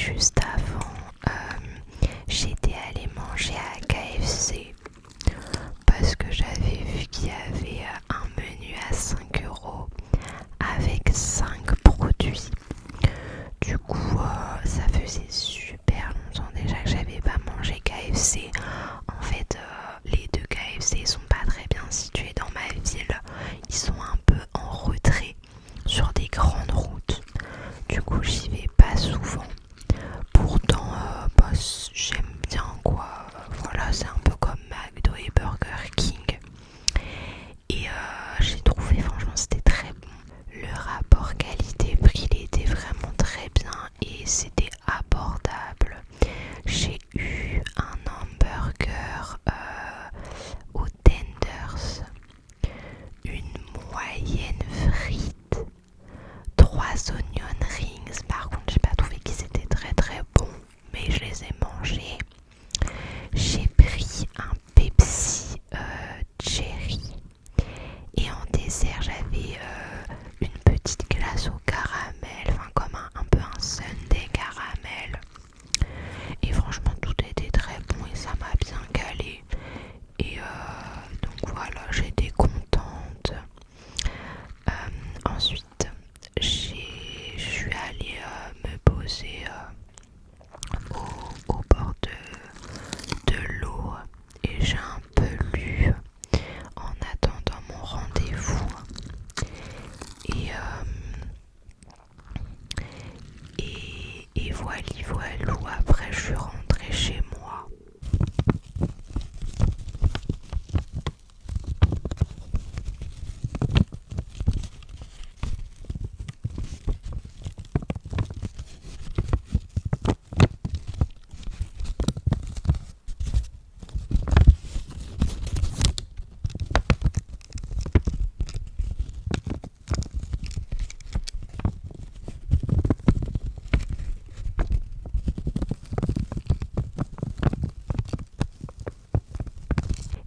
juste avant, j'étais allée manger à KFC parce que j'avais vu qu'il y avait un menu à 5 € avec 5 produits. Du coup, ça faisait super longtemps déjà que j'avais pas mangé KFC. En fait, les deux KFC sont pas très bien situés dans ma ville. Ils sont un peu en retrait sur des grandes routes. Du coup, j'y vais pas souvent. Pourtant, j'aime bien quoi. Voilà, c'est un peu comme McDo et Burger King. Et j'ai trouvé, franchement, c'était très bon. Le rapport qualité-prix, il était vraiment très bien et c'était abordable. J'ai eu un hamburger aux tenders, une moyenne frite, 3 onion rings. Par contre, j'ai pas trouvé qu'ils étaient très très bons, mais je les ai mangés. J'ai pris un Pepsi cherry et en dessert j'avais une petite glace au caramel, enfin comme un peu un sundae caramel. Et franchement tout était très bon et ça m'a bien calé. Et donc voilà, j'étais contente. Ensuite, je suis allée me poser au bord de l'eau et j'ai un peu lu en attendant mon rendez-vous. Et, et voilou, après je suis rentrée chez moi.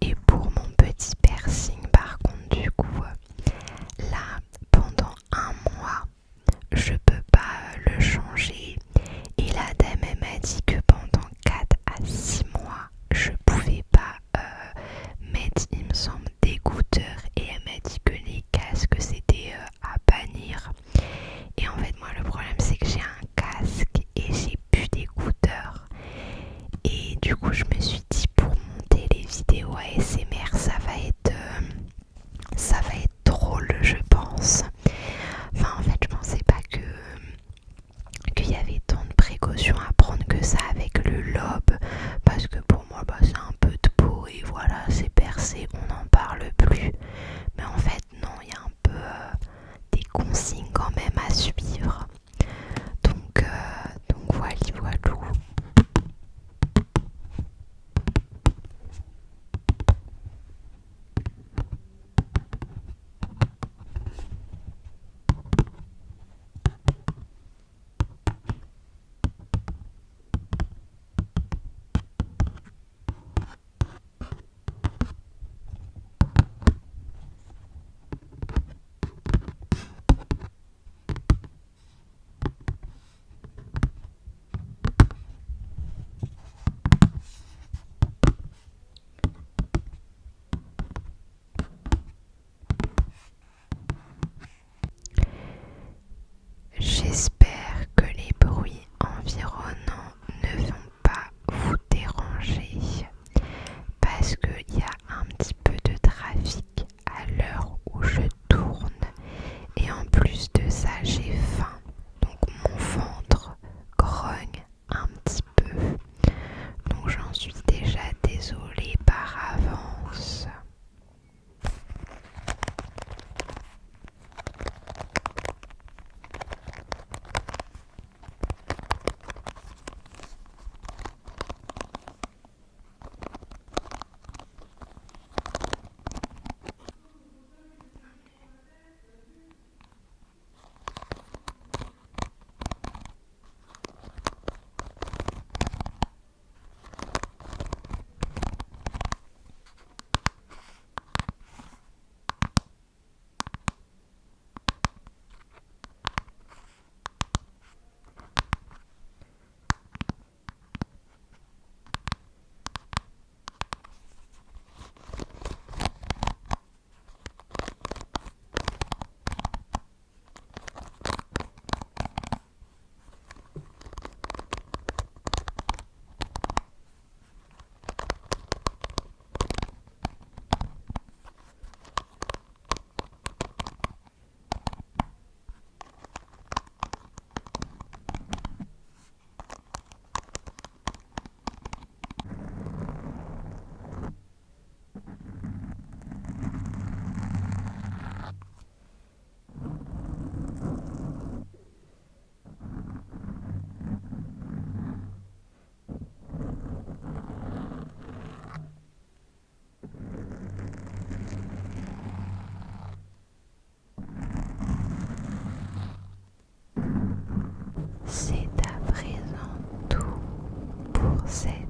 Et pour mon petit piercing, par contre, du coup, là, pendant un mois, je peux pas le changer. Et la dame, elle m'a dit que pendant 4 à 6 mois, je pouvais pas mettre, il me semble, d'écouteurs. Et elle m'a dit que les casques, c'était à bannir. Et en fait, moi, le problème, c'est que j'ai un casque et j'ai plus d'écouteurs. Et du coup, je me suis dit, pour monter les vidéos ASMR, ça va être drôle, je pense. Enfin, en fait, je pensais pas qu'il y avait tant de précautions à prendre que ça avec le lobe. Parce que pour moi, c'est un peu de peau et voilà, c'est percé, on n'en parle plus. Mais en fait, non, il y a un peu des consignes quand même à suivre. Donc voilà. français.